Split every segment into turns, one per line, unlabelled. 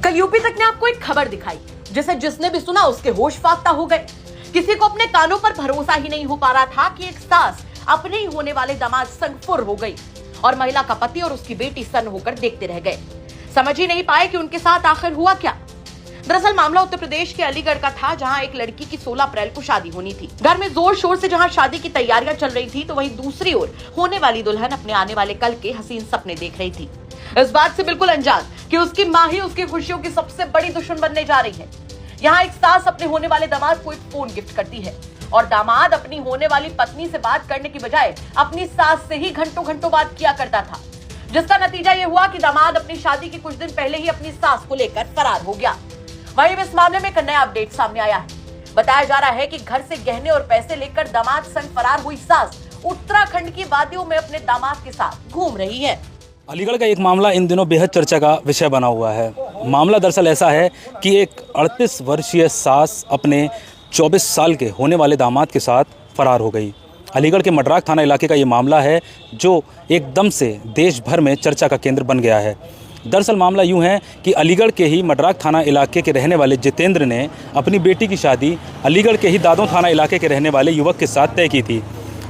कल यूपी तक ने आपको एक खबर दिखाई जिसने भी सुना उसके होश फाख्ता हो गए। किसी को अपने कानों पर भरोसा ही नहीं हो पा रहा था कि एक सास अपने ही होने वाले दामाद संग फुर हो गई और महिला का पति और उसकी बेटी सन्न होकर देखते रह गए। समझ ही नहीं पाए कि उनके साथ आखिर हुआ क्या। दरअसल मामला उत्तर प्रदेश के अलीगढ़ का था, जहां एक लड़की की 16 अप्रैल को शादी होनी थी। घर में जोर शोर से जहां शादी की तैयारियां चल रही थी, तो वहीं दूसरी ओर होने वाली दुल्हन अपने आने वाले कल के हसीन सपने देख रही थी, इस बात से बिल्कुल अनजान कि उसकी मां ही उसकी खुशियों की सबसे बड़ी दुश्मन बनने जा रही है। यहाँ एक सास अपने होने वाले दामाद को एक फोन गिफ्ट करती है और दामाद अपनी होने वाली पत्नी से बात करने की बजाय अपनी सास से ही घंटों घंटों बात किया करता था, जिसका नतीजा ये हुआ कि दामाद अपनी शादी के कुछ दिन पहले ही अपनी सास को लेकर फरार हो गया। वहीं इस मामले में एक नया अपडेट सामने आया है। बताया जा रहा है कि घर से गहने और पैसे लेकर दामाद संग फरार हुई सास उत्तराखंड की वादियों में अपने दामाद के साथ घूम रही है।
अलीगढ़ का एक मामला इन दिनों बेहद चर्चा का विषय बना हुआ है। मामला दरअसल ऐसा है कि एक 38 वर्षीय सास अपने 24 साल के होने वाले दामाद के साथ फरार हो गई। अलीगढ़ के मडराक थाना इलाके का ये मामला है जो एकदम से देश भर में चर्चा का केंद्र बन गया है। दरअसल मामला यूं है कि अलीगढ़ के ही मडराक थाना इलाके के रहने वाले जितेंद्र ने अपनी बेटी की शादी अलीगढ़ के ही दादों थाना इलाके के रहने वाले युवक के साथ तय की थी।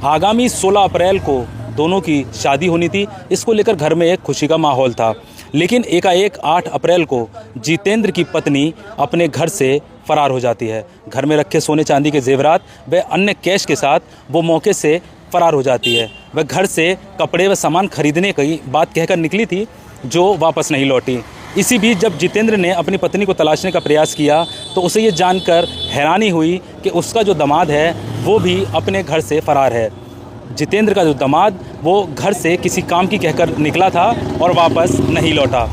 आगामी 16 अप्रैल को दोनों की शादी होनी थी। इसको लेकर घर में एक खुशी का माहौल था, लेकिन एकाएक 8 अप्रैल को जितेंद्र की पत्नी अपने घर से फरार हो जाती है। घर में रखे सोने चांदी के जेवरात व अन्य कैश के साथ वो मौके से फरार हो जाती है। वह घर से कपड़े व सामान खरीदने की बात कहकर निकली थी, जो वापस नहीं लौटी। इसी बीच जब जितेंद्र ने अपनी पत्नी को तलाशने का प्रयास किया तो उसे ये जानकर हैरानी हुई कि उसका जो दामाद है वो भी अपने घर से फरार है। जितेंद्र का जो दामाद वो घर से किसी काम की कहकर निकला था और वापस नहीं लौटा।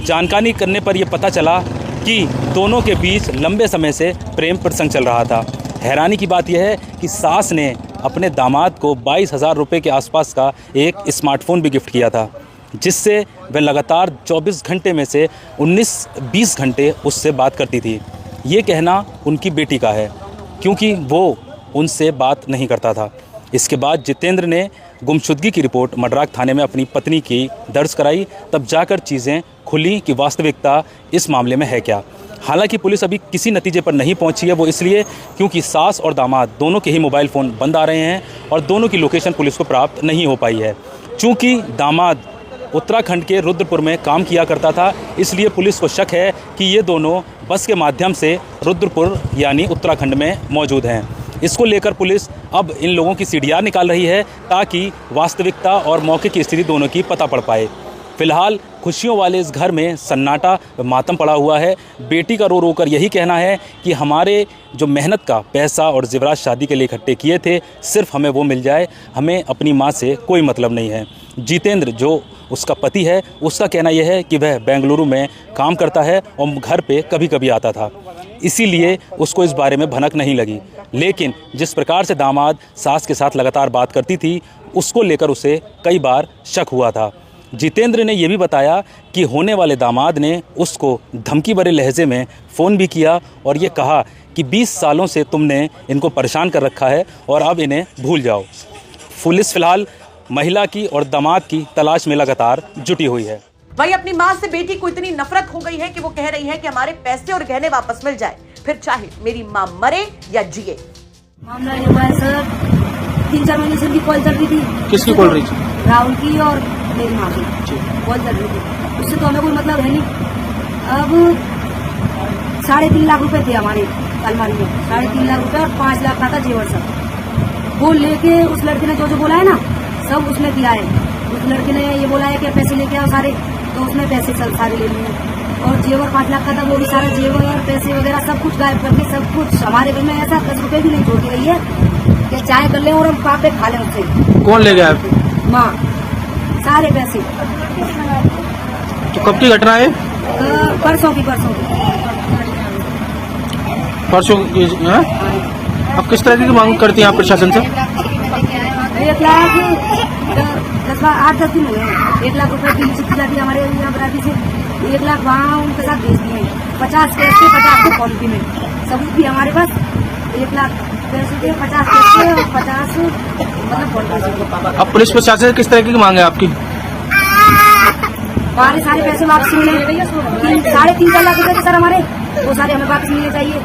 जानकारी करने पर यह पता चला कि दोनों के बीच लंबे समय से प्रेम प्रसंग चल रहा था। हैरानी की बात यह है कि सास ने अपने दामाद को 22,000 रुपये के आसपास का एक स्मार्टफोन भी गिफ्ट किया था, जिससे वह लगातार 24 घंटे में से 19-20 घंटे उससे बात करती थी। ये कहना उनकी बेटी का है, क्योंकि वो उनसे बात नहीं करता था। इसके बाद जितेंद्र ने गुमशुदगी की रिपोर्ट मडराक थाने में अपनी पत्नी की दर्ज कराई। तब जाकर चीज़ें खुली कि वास्तविकता इस मामले में है क्या। हालांकि पुलिस अभी किसी नतीजे पर नहीं पहुंची है। वो इसलिए क्योंकि सास और दामाद दोनों के ही मोबाइल फ़ोन बंद आ रहे हैं और दोनों की लोकेशन पुलिस को प्राप्त नहीं हो पाई है। चूँकि दामाद उत्तराखंड के रुद्रपुर में काम किया करता था, इसलिए पुलिस को शक है कि ये दोनों बस के माध्यम से रुद्रपुर यानी उत्तराखंड में मौजूद हैं। इसको लेकर पुलिस अब इन लोगों की सीडीआर निकाल रही है ताकि वास्तविकता और मौके की स्थिति दोनों की पता पड़ पाए। फिलहाल खुशियों वाले इस घर में सन्नाटा मातम पड़ा हुआ है। बेटी का रो रो कर यही कहना है कि हमारे जो मेहनत का पैसा और ज़ेवरात शादी के लिए इकट्ठे किए थे, सिर्फ हमें वो मिल जाए, हमें अपनी माँ से कोई मतलब नहीं है। जितेंद्र जो उसका पति है, उसका कहना यह है कि वह बेंगलुरु में काम करता है और घर पे कभी कभी आता था, इसीलिए उसको इस बारे में भनक नहीं लगी। लेकिन जिस प्रकार से दामाद सास के साथ लगातार बात करती थी, उसको लेकर उसे कई बार शक हुआ था। जितेंद्र ने यह भी बताया कि होने वाले दामाद ने उसको धमकी भरे लहजे में फ़ोन भी किया और ये कहा कि 20 सालों से तुमने इनको परेशान कर रखा है और अब इन्हें भूल जाओ। पुलिस फिलहाल महिला की और दामाद की तलाश में लगातार जुटी हुई है।
वही अपनी माँ से बेटी को इतनी नफरत हो गई है कि वो कह रही है कि हमारे पैसे और गहने वापस मिल जाए, फिर चाहे मेरी माँ मरे या जिए।
मामला ये हुआ है सर, 3-4 महीने से भी कॉल चल रही थी।
किसकी कॉल रही थी?
राहुल की और मेरी माँ की कॉल चल रही थी। उससे तो हमें कोई मतलब है नहीं। अब 3.5 लाख रुपए थे हमारे अलमारी में, 3.5 लाख रुपए और 5 लाख का था जेवर सब। वो लेके उस लड़के ने जो बोला है ना, सब उसने दिया है। उस लड़के ने ये बोला है कि पैसे लेके आओ सारे, तो उसने पैसे सारे ले लिए और जेवर 5 लाख का था, वो भी सारा जेवर और पैसे वगैरह सब कुछ गायब करके सब कुछ हमारे घर में ऐसा 10 रुपए भी नहीं छोड़ रही है कि चाय कर ले और हम पापे खा लें उससे।
कौन ले गया?
माँ, सारे पैसे।
तो कब की घटना है?
परसों की।
अब किस तरह की मांग करती हैं आप प्रशासन से?
1 लाख 8-10 दिन हुए हैं। 1 लाख रुपए की चिट्ठी जाती है हमारे यहाँ बराती से। 1 लाख वहाँ उनके साथ भेज दिए। 50 कैश के 50 क्वालिटी में सबूत भी हमारे पास। 1 लाख पैसे के 50 कैश और 50 मतलब क्वालिटी।
अब पुलिस प्रशासन से किस तरह की मांग है आपकी?
हमारे सारे पैसे वापस मिले। 3-4 लाख रुपए थे सर हमारे, वो सारे हमें वापस मिलने चाहिए।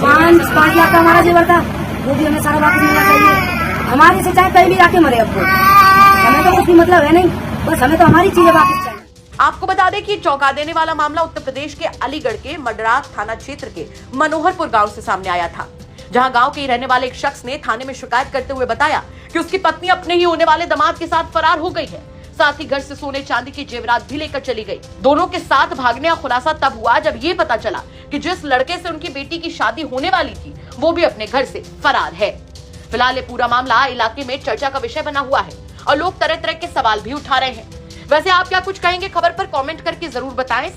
5 लाख का हमारा जेवर था, वो भी हमें सारा वापस मिलना चाहिए। हमारे से चाहे कहीं भी जाके मरे, अब हमें तो कुछ भी मतलब है नहीं, बस हमें तो हमारी चीजें वापस चाहिए।
आपको बता दें कि चौंका देने वाला मामला उत्तर प्रदेश के अलीगढ़ के मडरात थाना क्षेत्र के मनोहरपुर गांव से सामने आया था, जहां गांव के ही रहने वाले एक शख्स ने थाने में शिकायत करते हुए बताया कि उसकी पत्नी अपने ही होने वाले दामाद के साथ फरार हो गई है, साथ ही घर से सोने चांदी की जेवरात भी लेकर चली गई। दोनों के साथ भागने का खुलासा तब हुआ जब ये पता चला कि जिस लड़के से उनकी बेटी की शादी होने वाली थी वो भी अपने घर से फरार है। फिलहाल ये पूरा मामला इलाके में चर्चा का विषय बना हुआ है और लोग तरह तरह के सवाल भी उठा रहे हैं। वैसे आप क्या कुछ कहेंगे, खबर पर कमेंट करके जरूर बताएं।